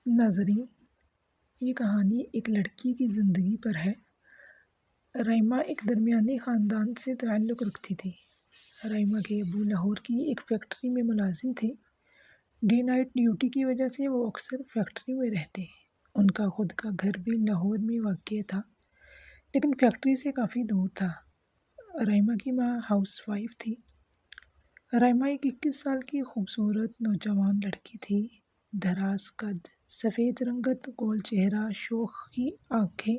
ناظرین، یہ کہانی ایک لڑکی کی زندگی پر ہے۔ رائمہ ایک درمیانی خاندان سے تعلق رکھتی تھی۔ رائمہ کے ابو لاہور کی ایک فیکٹری میں ملازم تھے۔ ڈے نائٹ ڈیوٹی کی وجہ سے وہ اکثر فیکٹری میں رہتے۔ ان کا خود کا گھر بھی لاہور میں واقع تھا، لیکن فیکٹری سے کافی دور تھا۔ رائمہ کی ماں ہاؤس وائف تھی۔ رائمہ ایک 21 سال کی خوبصورت نوجوان لڑکی تھی۔ دراز قد، سفید رنگت، گول چہرہ، شوخی آنکھیں،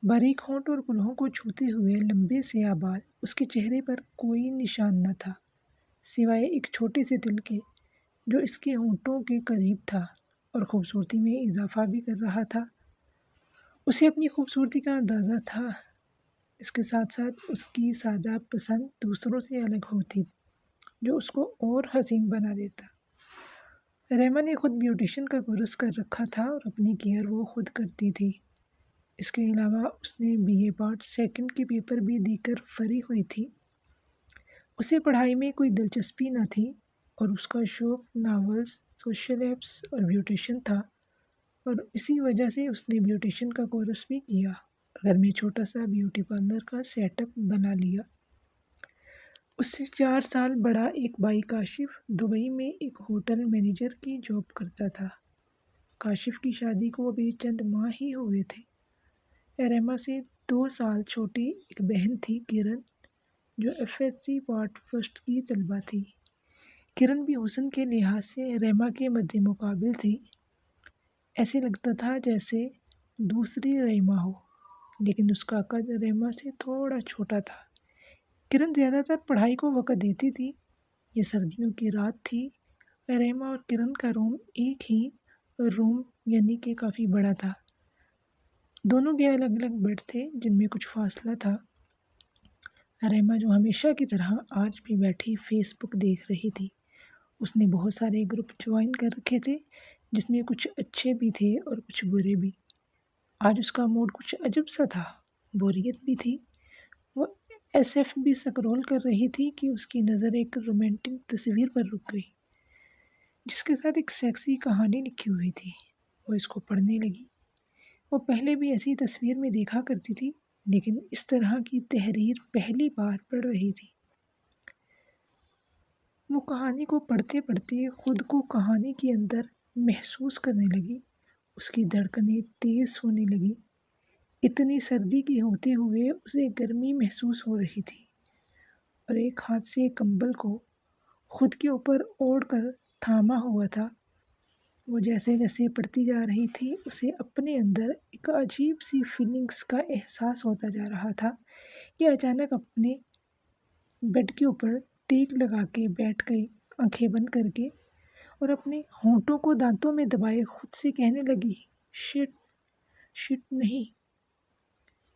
باریک ہونٹ اور کلہوں کو چھوتے ہوئے لمبے سیاہ بال۔ اس کے چہرے پر کوئی نشان نہ تھا سوائے ایک چھوٹے سے تل کے، جو اس کے ہونٹوں کے قریب تھا اور خوبصورتی میں اضافہ بھی کر رہا تھا۔ اسے اپنی خوبصورتی کا اندازہ تھا، اس کے ساتھ ساتھ اس کی سادہ پسند دوسروں سے الگ ہوتی، جو اس کو اور حسین بنا دیتا۔ رائمہ نے خود بیوٹیشن کا کورس کر رکھا تھا اور اپنی کیئر وہ خود کرتی تھی۔ اس کے علاوہ اس نے BA پارٹ سیکنڈ کے پیپر بھی دے کر فری ہوئی تھی۔ اسے پڑھائی میں کوئی دلچسپی نہ تھی اور اس کا شوق ناولز، سوشل ایپس اور بیوٹیشن تھا، اور اسی وجہ سے اس نے بیوٹیشن کا کورس بھی کیا، گھر میں چھوٹا سا بیوٹی پارلر کا سیٹ اپ بنا لیا۔ اس سے 4 سال بڑا ایک بھائی کاشف دبئی میں ایک ہوٹل مینیجر کی جاب کرتا تھا۔ کاشف کی شادی کو ابھی چند ماہ ہی ہوئے تھے۔ رائمہ سے 2 سال چھوٹی ایک بہن تھی، کرن، جو FSC پارٹ فرسٹ کی طالبہ تھی۔ کرن بھی حسن کے لحاظ سے رائمہ کے مد مقابل تھی۔ ایسے لگتا تھا جیسے دوسری رائمہ ہو، لیکن اس کا قد رائمہ سے تھوڑا چھوٹا تھا۔ کرن زیادہ تر پڑھائی کو وقت دیتی تھی۔ یہ سردیوں کی رات تھی۔ رائمہ اور کرن کا روم ایک ہی روم یعنی کہ کافی بڑا تھا۔ دونوں کے الگ الگ بیڈ تھے جن میں کچھ فاصلہ تھا۔ رائمہ جو ہمیشہ کی طرح آج بھی بیٹھی فیس بک دیکھ رہی تھی۔ اس نے بہت سارے گروپ جوائن کر رکھے تھے، جس میں کچھ اچھے بھی تھے اور کچھ برے بھی۔ آج اس کا موڈ کچھ عجب سا تھا، بوریت بھی تھی۔ وہ SFB سکرول کر رہی تھی کہ اس کی نظر ایک رومانٹک تصویر پر رک گئی، جس کے ساتھ ایک سیکسی کہانی لکھی ہوئی تھی۔ وہ اس کو پڑھنے لگی۔ وہ پہلے بھی ایسی تصویر میں دیکھا کرتی تھی، لیکن اس طرح کی تحریر پہلی بار پڑھ رہی تھی۔ وہ کہانی کو پڑھتے پڑھتے خود کو کہانی کے اندر محسوس کرنے لگی۔ اس کی دھڑکنیں تیز ہونے لگی۔ اتنی سردی کے ہوتے ہوئے اسے گرمی محسوس ہو رہی تھی، اور ایک ہاتھ سے کمبل کو خود کے اوپر اوڑھ کر تھاما ہوا تھا۔ وہ جیسے جیسے پڑھتی جا رہی تھی، اسے اپنے اندر ایک عجیب سی فیلنگز کا احساس ہوتا جا رہا تھا کہ اچانک اپنے بیڈ کے اوپر ٹیک لگا کے بیٹھ گئی، آنکھیں بند کر کے، اور اپنے ہونٹوں کو دانتوں میں دبائے خود سے کہنے لگی، شٹ نہیں۔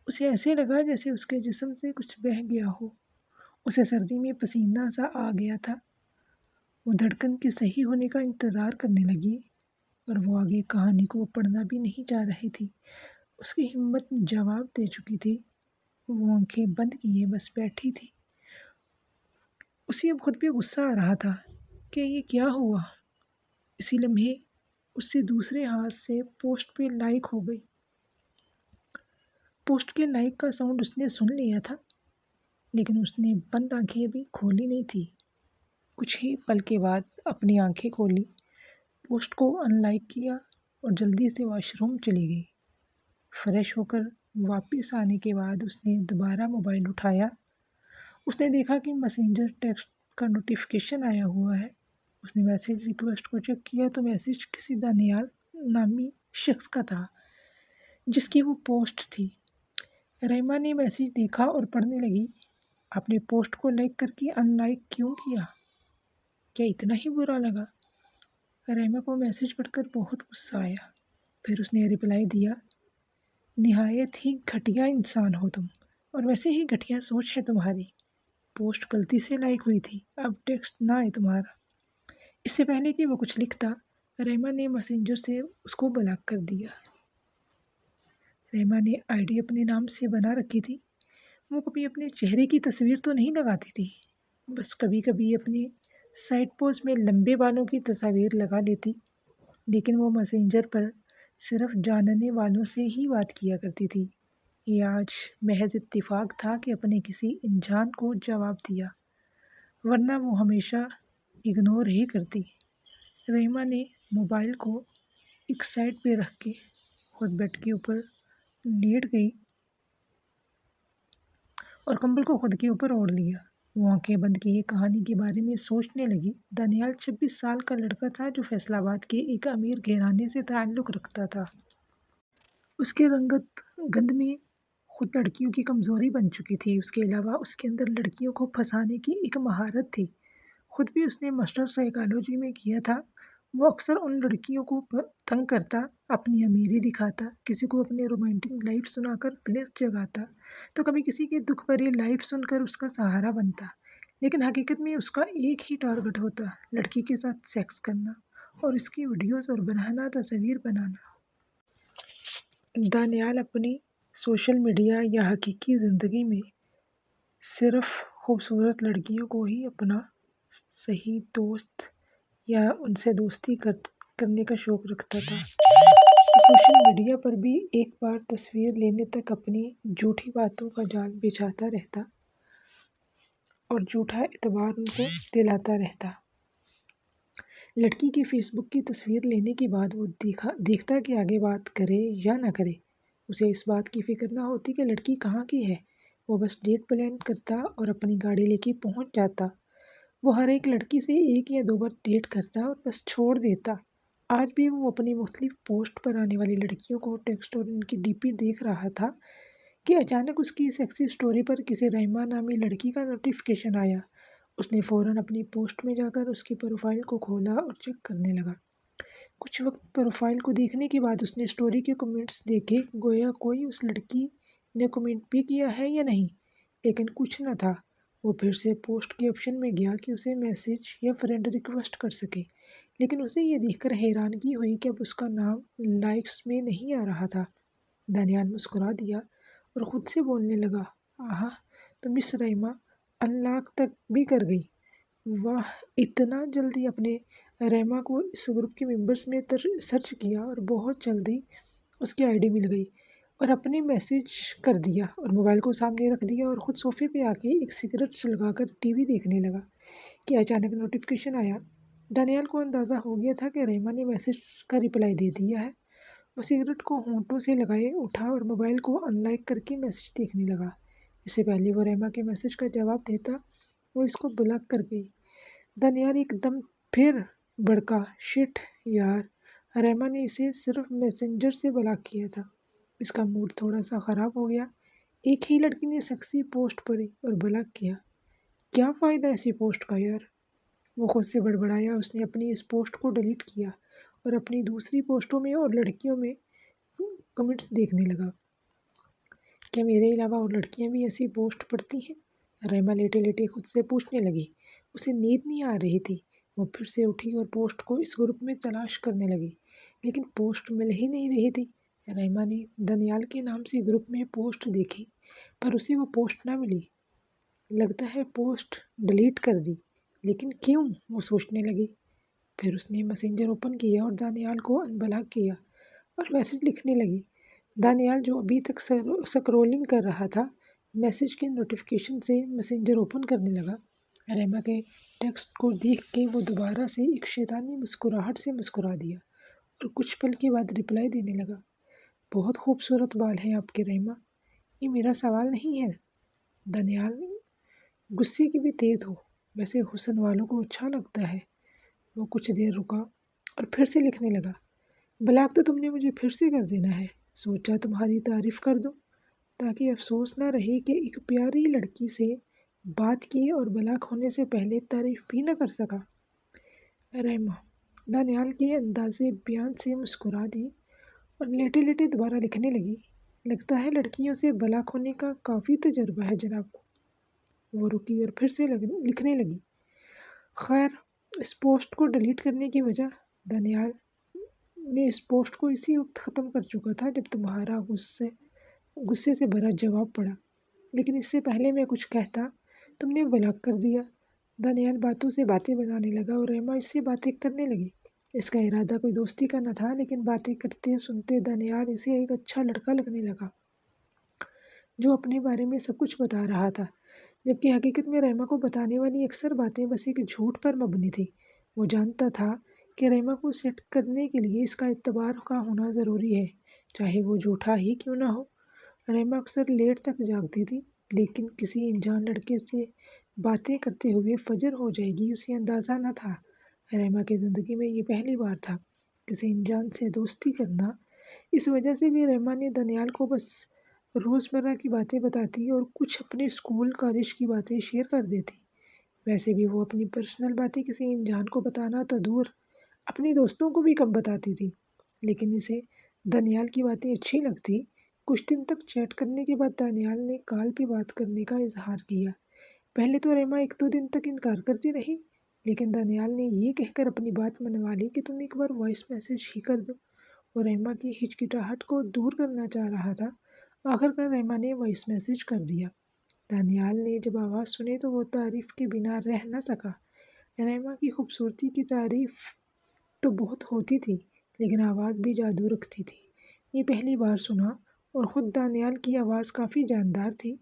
اسے ایسے لگا جیسے اس کے جسم سے کچھ بہہ گیا ہو۔ اسے سردی میں پسینہ سا آ گیا تھا۔ وہ دھڑکن کے صحیح ہونے کا انتظار کرنے لگی، اور وہ آگے کہانی کو پڑھنا بھی نہیں چاہ رہی تھی۔ اس کی ہمت جواب دے چکی تھی۔ وہ آنکھیں بند کیے بس بیٹھی تھی۔ اسے اب خود پہ غصہ آ رہا تھا کہ یہ کیا ہوا۔ اسی لمحے اس سے دوسرے ہاتھ سے پوسٹ پہ لائک ہو گئی۔ پوسٹ کے لائک کا ساؤنڈ اس نے سن لیا تھا، لیکن اس نے بند آنکھیں ابھی کھولی نہیں تھی۔ کچھ ہی پل کے بعد اپنی آنکھیں کھولی، پوسٹ کو ان لائک کیا اور جلدی سے واش روم چلی گئی۔ فریش ہو کر واپس آنے کے بعد اس نے دوبارہ موبائل اٹھایا۔ اس نے دیکھا کہ میسنجر ٹیکسٹ کا نوٹیفیکیشن آیا ہوا ہے۔ اس نے میسیج ریکویسٹ کو چیک کیا تو میسیج کسی دانیال نامی شخص کا تھا، جس کی وہ پوسٹ تھی۔ رائمہ نے میسیج دیکھا اور پڑھنے لگی، آپ نے پوسٹ کو لائک کر کے ان لائک کیوں کیا؟ کیا اتنا ہی برا لگا؟ رائمہ کو میسیج پڑھ کر بہت غصہ آیا۔ پھر اس نے رپلائی دیا، نہایت ہی گھٹیا انسان ہو تم، اور ویسے ہی گھٹیا سوچ ہے تمہاری۔ پوسٹ غلطی سے لائک ہوئی تھی، اب ٹیکسٹ نہ آئے تمہارا۔ اس سے پہلے کہ وہ کچھ لکھتا، رائمہ نے میسنجر سے اس کو بلاک کر دیا۔ رائمہ نے ID اپنے نام سے بنا رکھی تھی۔ وہ کبھی اپنے چہرے کی تصویر تو نہیں لگاتی تھی، بس کبھی کبھی اپنے سائڈ پوز میں لمبے بالوں کی تصاویر لگا لیتی، لیکن وہ میسنجر پر صرف جاننے والوں سے ہی بات کیا کرتی تھی۔ یہ آج محض اتفاق تھا کہ اپنے کسی انجان کو جواب دیا، ورنہ وہ ہمیشہ اگنور ہی کرتی۔ رحیمہ نے موبائل کو ایک سائڈ پہ رکھ کے خود بیڈ کے اوپر لیٹ گئی اور کمبل کو خود کے اوپر اوڑھ لیا۔ وہ آنکھیں بند کیے کہانی کے بارے میں سوچنے لگی۔ دانیال 26 سال کا لڑکا تھا جو فیصل آباد کے ایک امیر گھرانے سے تعلق رکھتا تھا۔ اس کے رنگت گند میں خود لڑکیوں کی کمزوری بن چکی تھی۔ اس کے علاوہ اس کے اندر لڑکیوں کو پھنسانے کی ایک مہارت تھی۔ خود بھی اس نے ماسٹر سائیکالوجی میں کیا تھا۔ وہ اکثر ان لڑکیوں کو تنگ کرتا، اپنی امیری دکھاتا، کسی کو اپنے رومانٹک لائف سنا کر فلیش جگاتا تو کبھی کسی کے دکھ بھری لائف سن کر اس کا سہارا بنتا، لیکن حقیقت میں اس کا ایک ہی ٹارگٹ ہوتا، لڑکی کے ساتھ سیکس کرنا اور اس کی ویڈیوز اور برہنہ تصاویر بنانا۔ دانیال اپنی سوشل میڈیا یا حقیقی زندگی میں صرف خوبصورت لڑکیوں کو ہی اپنا صحیح دوست یا ان سے دوستی کرنے کا شوق رکھتا تھا۔ وہ سوشل میڈیا پر بھی ایک بار تصویر لینے تک اپنی جھوٹی باتوں کا جال بچھاتا رہتا اور جھوٹا اعتبار ان کو دلاتا رہتا۔ لڑکی کی فیس بک کی تصویر لینے کے بعد وہ دیکھتا کہ آگے بات کرے یا نہ کرے۔ اسے اس بات کی فکر نہ ہوتی کہ لڑکی کہاں کی ہے۔ وہ بس ڈیٹ پلان کرتا اور اپنی گاڑی لے کے پہنچ جاتا۔ وہ ہر ایک لڑکی سے 1 یا 2 بار ڈیٹ کرتا اور بس چھوڑ دیتا۔ آج بھی وہ اپنی مختلف پوسٹ پر آنے والی لڑکیوں کو ٹیکسٹ اور ان کی ڈی پی دیکھ رہا تھا کہ اچانک اس کی سیکسی سٹوری پر کسی رحیمہ نامی لڑکی کا نوٹیفیکیشن آیا۔ اس نے فوراً اپنی پوسٹ میں جا کر اس کی پروفائل کو کھولا اور چیک کرنے لگا۔ کچھ وقت پروفائل کو دیکھنے کے بعد اس نے سٹوری کے کمنٹس دیکھے، گویا کوئی اس لڑکی نے کمنٹ بھی کیا ہے یا نہیں، لیکن کچھ نہ تھا۔ وہ پھر سے پوسٹ کے آپشن میں گیا کہ اسے میسج یا فرینڈ ریکویسٹ کر سکے، لیکن اسے یہ دیکھ کر حیرانگی ہوئی کہ اب اس کا نام لائکس میں نہیں آ رہا تھا۔ دانیال مسکرا دیا اور خود سے بولنے لگا، آہا، تو مس رحیمہ ان لاک تک بھی کر گئی۔ واہ، اتنا جلدی! اپنے رحیمہ کو اس گروپ کے ممبرس میں سرچ کیا اور بہت جلدی اس کی آئی ڈی مل گئی اور اپنے میسج کر دیا اور موبائل کو سامنے رکھ دیا اور خود صوفے پہ آ کے ایک سگریٹ سلگا کر ٹی وی دیکھنے لگا کہ اچانک نوٹیفیکیشن آیا۔ دانیال کو اندازہ ہو گیا تھا کہ رحیمہ نے میسج کا رپلائی دے دیا ہے۔ وہ سگریٹ کو ہونٹوں سے لگائے اٹھا اور موبائل کو ان لائک کر کے میسج دیکھنے لگا۔ اس سے پہلے وہ رحیمہ کے میسج کا جواب دیتا، وہ اس کو بلاک کر گئی۔ دانیال ایک دم پھر بھڑکا، شٹ یار، رحیمہ نے اسے صرف میسنجر سے بلاک کیا تھا۔ اس کا موڈ تھوڑا سا خراب ہو گیا۔ ایک ہی لڑکی نے سیکسی پوسٹ پڑھی اور بلاک کیا، کیا فائدہ ایسی پوسٹ کا یار؟ وہ خود سے بڑبڑایا۔ اس نے اپنی اس پوسٹ کو ڈیلیٹ کیا اور اپنی دوسری پوسٹوں میں اور لڑکیوں میں کمنٹس دیکھنے لگا۔ کیا میرے علاوہ اور لڑکیاں بھی ایسی پوسٹ پڑھتی ہیں؟ رحیمہ لیٹے لیٹے خود سے پوچھنے لگی۔ اسے نیند نہیں آ رہی تھی۔ وہ پھر سے اٹھی اور پوسٹ کو اس گروپ میں تلاش کرنے لگی، لیکن پوسٹ مل ہی نہیں رہی تھی۔ رحیمہ نے دانیال کے نام سے گروپ میں پوسٹ دیکھی، پر اسے وہ پوسٹ نہ ملی۔ لگتا ہے پوسٹ ڈیلیٹ کر دی، لیکن کیوں؟ وہ سوچنے لگی۔ پھر اس نے میسنجر اوپن کیا اور دانیال کو ان بلاک کیا اور میسج لکھنے لگی۔ دانیال جو ابھی تک سکرولنگ کر رہا تھا، میسج کے نوٹیفیکیشن سے میسنجر اوپن کرنے لگا۔ رحیمہ کے ٹیکسٹ کو دیکھ کے وہ دوبارہ سے ایک شیطانی مسکراہٹ سے مسکرا دیا اور کچھ پل کے بعد رپلائی دینے لگا، بہت خوبصورت بال ہیں آپ کے رحیمہ، یہ میرا سوال نہیں ہے۔ دانیال غصے کی بھی تیز ہو، ویسے حسن والوں کو اچھا لگتا ہے۔ وہ کچھ دیر رکا اور پھر سے لکھنے لگا، بلاک تو تم نے مجھے پھر سے کر دینا ہے، سوچا تمہاری تعریف کر دوں تاکہ افسوس نہ رہے کہ ایک پیاری لڑکی سے بات کی اور بلاک ہونے سے پہلے تعریف بھی نہ کر سکا۔ رحیمہ دانیال کے اندازے بیان سے مسکرا دی اور لیٹے لیٹے دوبارہ لکھنے لگی، لگتا ہے لڑکیوں سے بلاک ہونے کا کافی تجربہ ہے جناب۔ وہ رکی اور پھر سے لکھنے لگی، خیر، اس پوسٹ کو ڈیلیٹ کرنے کی وجہ، دانیال، میں اس پوسٹ کو اسی وقت ختم کر چکا تھا جب تمہارا غصے سے بھرا جواب پڑا، لیکن اس سے پہلے میں کچھ کہتا تم نے بلاک کر دیا۔ دانیال باتوں سے باتیں بنانے لگا اور رحیمہ اس سے باتیں کرنے لگی۔ اس کا ارادہ کوئی دوستی کا نہ تھا، لیکن باتیں کرتے سنتے دانیال اسے ایک اچھا لڑکا لگنے لگا جو اپنے بارے میں سب کچھ بتا رہا تھا، جبکہ حقیقت میں ریما کو بتانے والی اکثر باتیں بس ایک جھوٹ پر مبنی تھی۔ وہ جانتا تھا کہ ریما کو سیٹ کرنے کے لیے اس کا اعتبار کا ہونا ضروری ہے، چاہے وہ جھوٹا ہی کیوں نہ ہو۔ ریما اکثر لیٹ تک جاگتی تھی، لیکن کسی انجان لڑکے سے باتیں کرتے ہوئے فجر ہو جائے گی اسے اندازہ نہ تھا۔ ریما کی زندگی میں یہ پہلی بار تھا کسی انجان سے دوستی کرنا۔ اس وجہ سے بھی ریما نے دانیال کو بس روزمرہ کی باتیں بتاتی اور کچھ اپنے اسکول کالج کی باتیں شیئر کر دیتی۔ ویسے بھی وہ اپنی پرسنل باتیں کسی انجان کو بتانا تو دور، اپنی دوستوں کو بھی کم بتاتی تھی، لیکن اسے دانیال کی باتیں اچھی لگتی۔ کچھ دن تک چیٹ کرنے کے بعد دانیال نے کال پہ بات کرنے کا اظہار کیا۔ پہلے تو ریما 1-2 دن تک انکار کرتی رہی، لیکن دانیال نے یہ کہہ کر اپنی بات منوا لی کہ تم ایک بار وائس میسیج ہی کر دو۔ وہ ریما کی ہچکچاہٹ کو دور کرنا چاہ رہا تھا۔ آخر کار ریما نے وائس میسیج کر دیا۔ دانیال نے جب آواز سنی تو وہ تعریف کے بنا رہ نہ سکا۔ ریما کی خوبصورتی کی تعریف تو بہت ہوتی تھی، لیکن آواز بھی جادو رکھتی تھی۔ یہ پہلی بار سنا، اور خود دانیال کی آواز کافی جاندار تھی،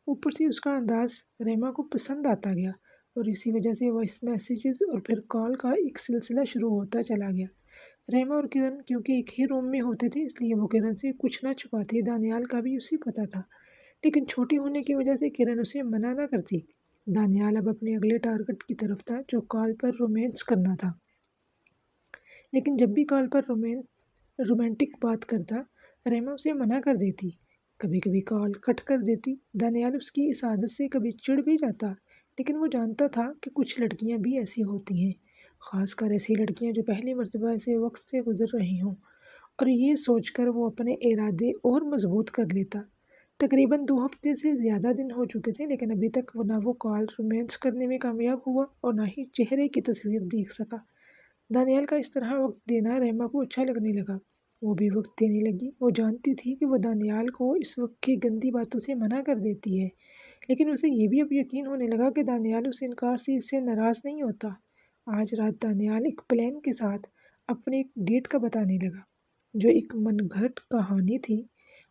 اوپر سے اس کا انداز ریما کو پسند آتا گیا، اور اسی وجہ سے وائس میسیجز اور پھر کال کا ایک سلسلہ شروع ہوتا چلا گیا۔ ریما اور کرن کیونکہ ایک ہی روم میں ہوتے تھے، اس لیے وہ کرن سے کچھ نہ چھپاتی۔ دانیال کا بھی اسے پتہ تھا، لیکن چھوٹی ہونے کی وجہ سے کرن اسے منع نہ کرتی۔ دانیال اب اپنے اگلے ٹارگٹ کی طرف تھا، جو کال پر رومانس کرنا تھا، لیکن جب بھی کال پر رومانٹک بات کرتا، ریما اسے منع کر دیتی، کبھی کبھی کال کٹ کر دیتی۔ دانیال اس کی اس عادت سے کبھی چڑ بھی جاتا، لیکن وہ جانتا تھا کہ کچھ لڑکیاں بھی ایسی ہوتی ہیں، خاص کر ایسی لڑکیاں جو پہلی مرتبہ ایسے وقت سے گزر رہی ہوں، اور یہ سوچ کر وہ اپنے ارادے اور مضبوط کر لیتا۔ تقریباً 2 ہفتے سے زیادہ دن ہو چکے تھے، لیکن ابھی تک نہ وہ کال رومانس کرنے میں کامیاب ہوا اور نہ ہی چہرے کی تصویر دیکھ سکا۔ دانیال کا اس طرح وقت دینا ریما کو اچھا لگنے لگا۔ وہ بھی وقت دینے لگی۔ وہ جانتی تھی کہ وہ دانیال کو اس وقت کی گندی باتوں سے منع کر دیتی ہے، لیکن اسے یہ بھی اب یقین ہونے لگا کہ دانیال اس انکار سے اس سے ناراض نہیں ہوتا۔ آج رات دانیال ایک پلان کے ساتھ اپنے ایک ڈیٹ کا بتانے لگا، جو ایک من گھڑت کہانی تھی۔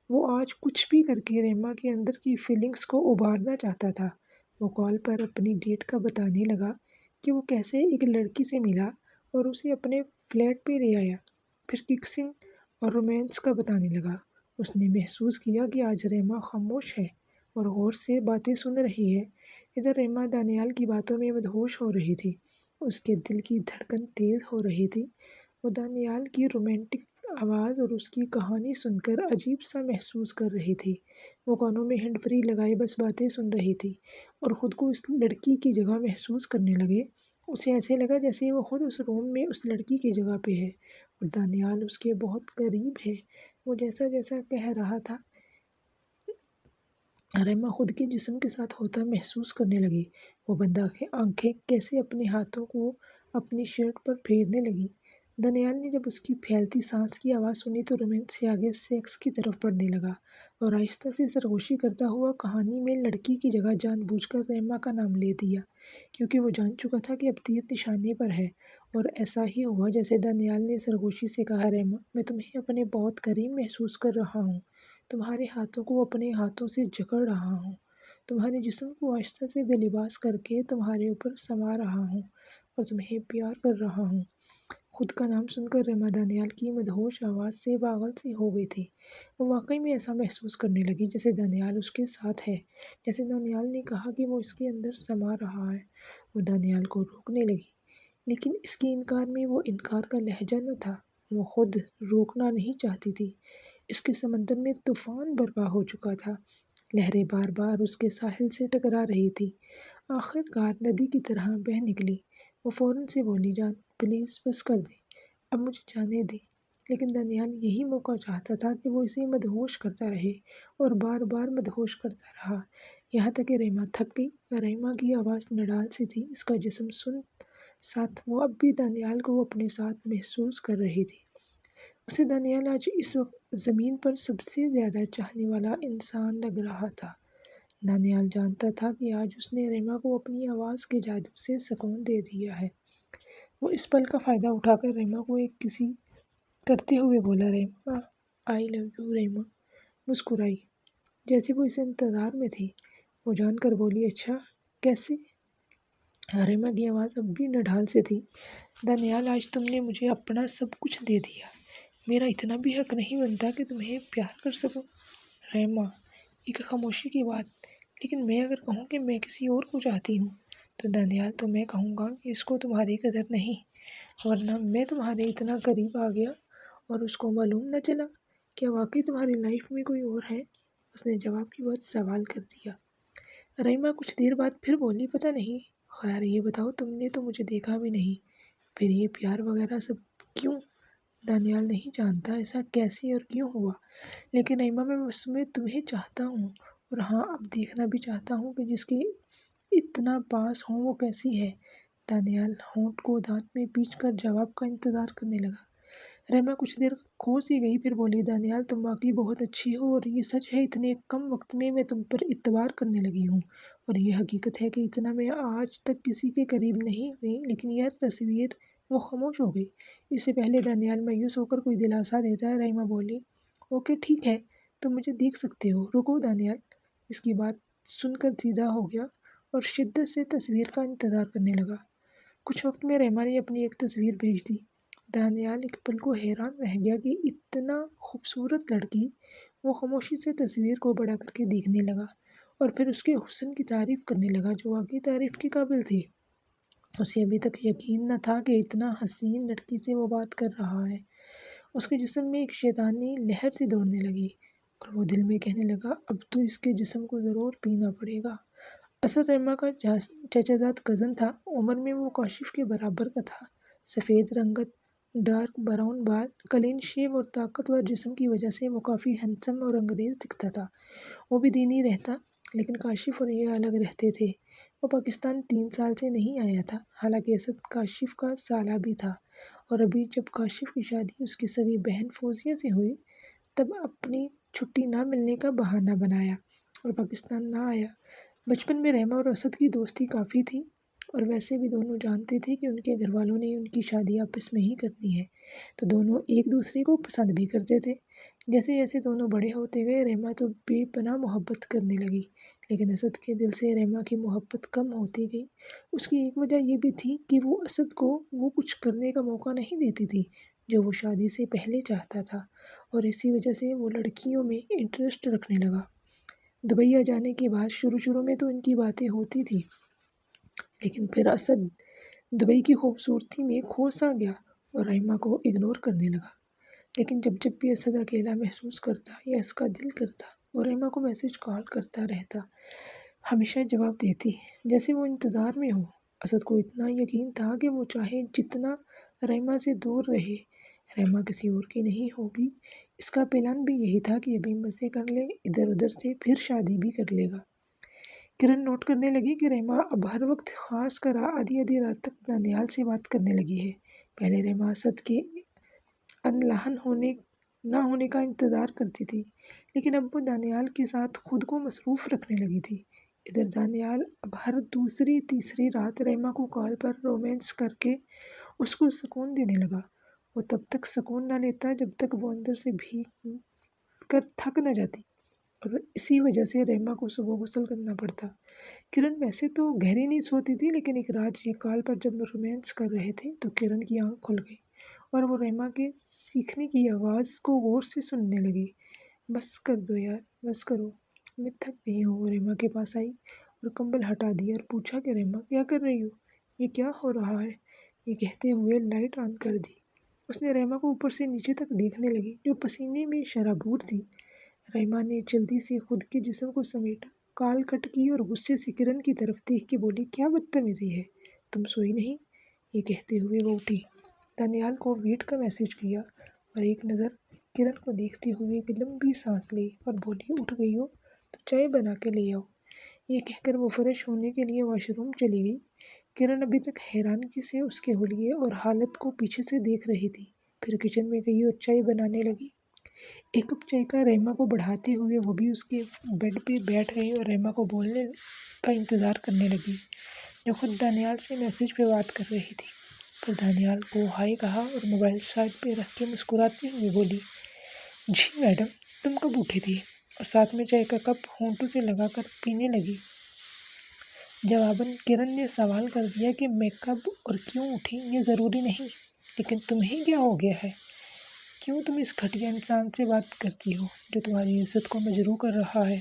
وہ آج کچھ بھی کر کے ریما کے اندر کی فیلنگز کو ابھارنا چاہتا تھا۔ وہ کال پر اپنی ڈیٹ کا بتانے لگا کہ وہ کیسے ایک لڑکی سے ملا اور اسے اپنے فلیٹ پہ لے آیا، پھر کسنگ اور رومانس کا بتانے لگا۔ اس نے محسوس کیا کہ آج ریما خاموش ہے اور غور سے باتیں سن رہی ہے۔ ادھر ریما دانیال کی باتوں میں مدہوش ہو رہی تھی، اس کے دل کی دھڑکن تیز ہو رہی تھی۔ وہ دانیال کی رومانٹک آواز اور اس کی کہانی سن کر عجیب سا محسوس کر رہی تھی۔ وہ کانوں میں ہینڈ فری لگائے بس باتیں سن رہی تھی، اور خود کو اس لڑکی کی جگہ محسوس کرنے لگے۔ اسے ایسے لگا جیسے وہ خود اس روم میں اس لڑکی کی جگہ پہ ہے، اور دانیال اس کے بہت قریب ہے۔ وہ جیسا جیسا کہہ رہا تھا، ریما خود کے جسم کے ساتھ ہوتا محسوس کرنے لگی۔ وہ بند آنکھیں کیسے اپنے ہاتھوں کو اپنی شرٹ پر پھیرنے لگی۔ دانیال نے جب اس کی پھیلتی سانس کی آواز سنی تو رومانس سے آگے سیکس کی طرف بڑھنے لگا، اور آہستہ سے سرگوشی کرتا ہوا کہانی میں لڑکی کی جگہ جان بوجھ کر ریما کا نام لے دیا، کیونکہ وہ جان چکا تھا کہ اب تیر نشانے پر ہے۔ اور ایسا ہی ہوا جیسے دانیال نے سرگوشی سے کہا، ریما، میں تمہیں اپنے بہت قریب محسوس کر رہا ہوں، تمہارے ہاتھوں کو اپنے ہاتھوں سے جکڑ رہا ہوں، تمہارے جسم کو آہستہ سے بے لباس کر کے تمہارے اوپر سما رہا ہوں، اور تمہیں پیار کر رہا ہوں۔ خود کا نام سن کر ریما دانیال کی مدہوش آواز سے پاگل سی ہو گئی تھی۔ وہ واقعی میں ایسا محسوس کرنے لگی جیسے دانیال اس کے ساتھ ہے، جیسے دانیال نے کہا کہ وہ اس کے اندر سما رہا ہے۔ وہ دانیال کو روکنے لگی، لیکن اس کے انکار میں وہ انکار کا لہجہ نہ تھا۔ وہ خود روکنا نہیں چاہتی تھی۔ اس کے سمندر میں طوفان برپا ہو چکا تھا، لہریں بار بار اس کے ساحل سے ٹکرا رہی تھی، آخر کار ندی کی طرح بہہ نکلی۔ وہ فوراً سے بولی، جان پلیز بس کر دیں، اب مجھے جانے دیں۔ لیکن دانیال یہی موقع چاہتا تھا کہ وہ اسے مدہوش کرتا رہے، اور بار بار مدہوش کرتا رہا، یہاں تک کہ ریما تھک گئی۔ ریما کی آواز نڈال سی تھی، اس کا جسم سن ساتھ وہ اب بھی دانیال کو اپنے ساتھ محسوس کر رہی تھی۔ اسے دانیال آج اس وقت زمین پر سب سے زیادہ چاہنے والا انسان لگ رہا تھا۔ دانیال جانتا تھا کہ آج اس نے ریما کو اپنی آواز کے جادو سے سکون دے دیا ہے۔ وہ اس پل کا فائدہ اٹھا کر ریما کو ایک کسی کرتے ہوئے بولا، ریما آئی لو یو۔ ریما مسکرائی جیسے وہ اس انتظار میں تھی۔ وہ جان کر بولی، اچھا کیسے؟ ریما کی آواز اب بھی نڈھال سے تھی۔ دانیال، آج تم نے مجھے اپنا سب کچھ دے دیا، میرا اتنا بھی حق نہیں بنتا کہ تمہیں پیار کر سکوں۔ ریما ایک خاموشی کی بات، لیکن میں اگر کہوں کہ میں کسی اور کو چاہتی ہوں تو دانیال، تو میں کہوں گا کہ اس کو تمہاری قدر نہیں، ورنہ میں تمہارے اتنا قریب آ گیا اور اس کو معلوم نہ چلا۔ کیا واقعی تمہاری لائف میں کوئی اور ہے؟ اس نے جواب کی بات سوال کر دیا۔ ریما کچھ دیر بعد پھر بولی، پتہ نہیں، خیر یہ بتاؤ، تم نے تو مجھے دیکھا بھی نہیں، پھر یہ پیار وغیرہ سب کیوں؟ دانیال نہیں جانتا ایسا کیسے اور کیوں ہوا، لیکن ریما میں بس میں تمہیں چاہتا ہوں، اور ہاں اب دیکھنا بھی چاہتا ہوں کہ جس کے اتنا پاس ہوں وہ کیسی ہے۔ دانیال ہونٹ کو دانت میں پیچ کر جواب کا انتظار کرنے لگا۔ ریما کچھ دیر کھو سی گئی، پھر بولی، دانیال تم واقعی بہت اچھی ہو، اور یہ سچ ہے اتنے کم وقت میں تم پر اعتبار کرنے لگی ہوں، اور یہ حقیقت ہے کہ اتنا میں آج تک کسی کے قریب نہیں ہوئی۔ لیکن یہ تصویر، وہ خاموش ہو گئی۔ اس سے پہلے دانیال مایوس ہو کر کوئی دلاسا دیتا ہے، ریما بولی، اوکے ٹھیک ہے، تم مجھے دیکھ سکتے ہو۔ رکو دانیال اس کی بات سن کر سیدھا ہو گیا اور شدت سے تصویر کا انتظار کرنے لگا۔ کچھ وقت میں ریما نے اپنی ایک تصویر بھیج دی۔ دانیال ایک پل کو حیران رہ گیا کہ اتنا خوبصورت لڑکی۔ وہ خاموشی سے تصویر کو بڑا کر کے دیکھنے لگا اور پھر اس کے حسن کی تعریف کرنے لگا جو واقعی تعریف کے قابل تھی۔ اسے ابھی تک یقین نہ تھا کہ اتنا حسین لڑکی سے وہ بات کر رہا ہے۔ اس کے جسم میں ایک شیطانی لہر سی دوڑنے لگی اور وہ دل میں کہنے لگا، اب تو اس کے جسم کو ضرور پینا پڑے گا۔ اسد ریما کا چچا زاد کزن تھا۔ عمر میں وہ کاشف کے برابر کا تھا۔ سفید رنگت، ڈارک براؤن بال، کلین شیو اور طاقتور جسم کی وجہ سے وہ کافی ہینڈسم اور انگریز دکھتا تھا۔ وہ بھی دینی رہتا، لیکن کاشف اور یہ الگ رہتے تھے۔ وہ پاکستان 3 سال سے نہیں آیا تھا، حالانکہ اسد کاشف کا سالہ بھی تھا، اور ابھی جب کاشف کی شادی اس کی سگی بہن فوزیہ سے ہوئی تب اپنی چھٹی نہ ملنے کا بہانہ بنایا اور پاکستان نہ آیا۔ بچپن میں ریما اور اسد کی دوستی کافی تھی، اور ویسے بھی دونوں جانتے تھے کہ ان کے گھر والوں نے ان کی شادی آپس میں ہی کرنی ہے، تو دونوں ایک دوسرے کو پسند بھی کرتے تھے۔ جیسے جیسے دونوں بڑے ہوتے گئے، ریما تو بے پناہ محبت کرنے لگی، لیکن اسد کے دل سے ریما کی محبت کم ہوتی گئی۔ اس کی ایک وجہ یہ بھی تھی کہ وہ اسد کو وہ کچھ کرنے کا موقع نہیں دیتی تھی جو وہ شادی سے پہلے چاہتا تھا، اور اسی وجہ سے وہ لڑکیوں میں انٹرسٹ رکھنے لگا۔ دبئی آ جانے کے بعد شروع میں تو ان کی باتیں ہوتی تھی، لیکن پھر اسد دبئی کی خوبصورتی میں کھو سا گیا اور ریما کو اگنور کرنے لگا۔ لیکن جب بھی اسد اکیلا محسوس کرتا یا اس کا دل کرتا، وہ ریما کو میسج کال کرتا رہتا، ہمیشہ جواب دیتی جیسے وہ انتظار میں ہو۔ اسد کو اتنا یقین تھا کہ وہ چاہے جتنا ریما سے دور رہے، ریما کسی اور کی نہیں ہوگی۔ اس کا پلان بھی یہی تھا کہ ابھی مزے کر لے ادھر ادھر سے، پھر شادی بھی کر لے گا۔ کرن نوٹ کرنے لگی کہ ریما اب ہر وقت، خاص کر آدھی رات تک، دانیال سے بات کرنے لگی ہے۔ پہلے ریما اسد کے ان لاہن نہ ہونے کا انتظار کرتی تھی، لیکن اب وہ دانیال کے ساتھ خود کو مصروف رکھنے لگی تھی۔ ادھر دانیال اب ہر دوسری تیسری رات ریما کو کال پر رومانس کر کے اس کو سکون دینے لگا۔ وہ تب تک سکون نہ لیتا جب تک وہ اندر سے بھیگ کر تھک نہ جاتی، اور اسی وجہ سے ریما کو صبح غسل کرنا پڑتا۔ کرن ویسے تو گہری نیند سوتی تھی، لیکن ایک رات یہ کال پر جب رومانس کر رہے تھے تو کرن کی آنکھ کھل گئی اور وہ ریما کے سیکھنے کی آواز کو غور سے سننے لگی۔ بس کر دو یار، بس کرو، میں تھک گئی ہوں۔ وہ ریما کے پاس آئی اور کمبل ہٹا دیا اور پوچھا کہ ریما کیا کر رہی ہو؟ یہ کیا ہو رہا ہے؟ یہ کہتے ہوئے لائٹ آن کر دی۔ اس نے ریما کو اوپر سے نیچے تک دیکھنے لگی جو پسینے میں شرابور تھی۔ ریما نے جلدی سے خود کے جسم کو سمیٹا، کال کٹ کی اور غصے سے کرن کی طرف دیکھ کے بولی، کیا بدتمیزی ہے، تم سوئی نہیں؟ یہ کہتے ہوئے وہ اٹھی، دانیال کو ویٹ کا میسج کیا اور ایک نظر کرن کو دیکھتے ہوئے ایک لمبی سانس لی اور بولی، اٹھ گئی ہو تو چائے بنا کے لے آؤ۔ یہ کہہ کر وہ فریش ہونے کے لیے واش روم چلی گئی۔ کرن ابھی تک حیرانگی سے اس کے حلیے اور حالت کو پیچھے سے دیکھ رہی تھی، پھر کچن میں گئی اور چائے بنانے لگی۔ ایک کپ چائے کا ریما کو بڑھاتے ہوئے وہ بھی اس کے بیڈ پہ بیٹھ گئی اور ریما کو بولنے کا انتظار کرنے لگی جو خود دانیال سے میسج پہ بات کر رہی تھی۔ پر دانیال کو ہائے کہا اور موبائل سائڈ پہ رکھ کے مسکراتی ہوئی بولی، جی میڈم، تم کب اٹھی تھی؟ اور ساتھ میں چائے کا کپ ہونٹوں سے لگا کر پینے لگی۔ جواباً کرن نے سوال کر دیا کہ میں کب اور کیوں اٹھی یہ ضروری نہیں، لیکن تمہیں کیا ہو گیا ہے؟ کیوں تم اس گھٹیا انسان سے بات کرتی ہو جو تمہاری عزت کو مجروح کر رہا ہے؟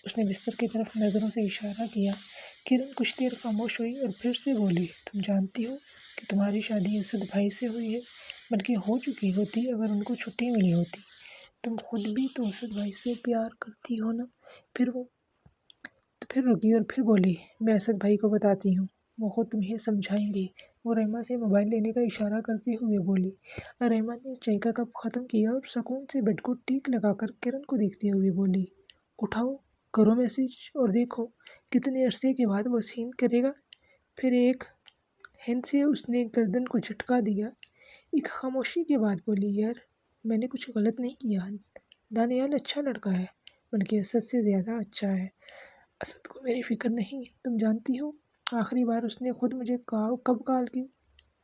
اس نے بستر کی طرف نظروں سے اشارہ کیا۔ کرن کچھ دیر خاموش ہوئی اور پھر سے بولی، تم جانتی ہو کہ تمہاری شادی اسد بھائی سے ہوئی ہے، بلکہ ہو چکی ہوتی اگر ان کو چھٹی ملی ہوتی۔ تم خود بھی تو اسد بھائی سے پیار کرتی ہو نا؟ پھر رکی اور پھر بولی، میں اسد بھائی کو بتاتی ہوں، وہ خود تمہیں سمجھائیں گے۔ وہ ریما سے موبائل لینے کا اشارہ کرتے ہوئے بولی۔ ریما نے چائے کا کپ ختم کیا اور سکون سے بیڈ کو ٹیک لگا کر کرن کو دیکھتے ہوئے بولی، اٹھاؤ، کرو میسج اور دیکھو کتنے عرصے کے بعد وہ سین کرے گا۔ پھر ایک ہینڈ سے اس نے گردن کو جھٹکا دیا۔ ایک خاموشی کے بعد بولی، یار میں نے کچھ غلط نہیں کیا، دانیال اچھا لڑکا ہے، بلکہ اسد سے زیادہ اچھا ہے۔ اسد کو میری فکر نہیں، تم جانتی ہو آخری بار اس نے خود مجھے کب کال کی؟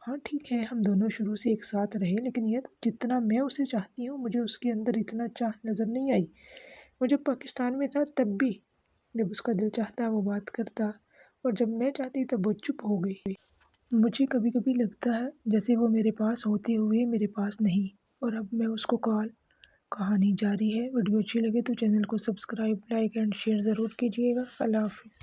ہاں ٹھیک ہے ہم دونوں شروع سے ایک ساتھ رہے، لیکن یار جتنا میں اسے چاہتی ہوں مجھے اس کے اندر اتنا چاہ نظر نہیں آئی۔ وہ جب پاکستان میں تھا تب بھی، جب اس کا دل چاہتا وہ بات کرتا، اور جب میں چاہتی تب وہ چپ ہو گئی۔ مجھے کبھی کبھی لگتا ہے جیسے وہ میرے پاس ہوتے ہوئے میرے پاس نہیں، اور اب میں اس کو کال۔ کہانی جاری ہے۔ ویڈیو اچھی لگے تو چینل کو سبسکرائب، لائک اینڈ شیئر ضرور کیجیے گا۔ اللہ حافظ۔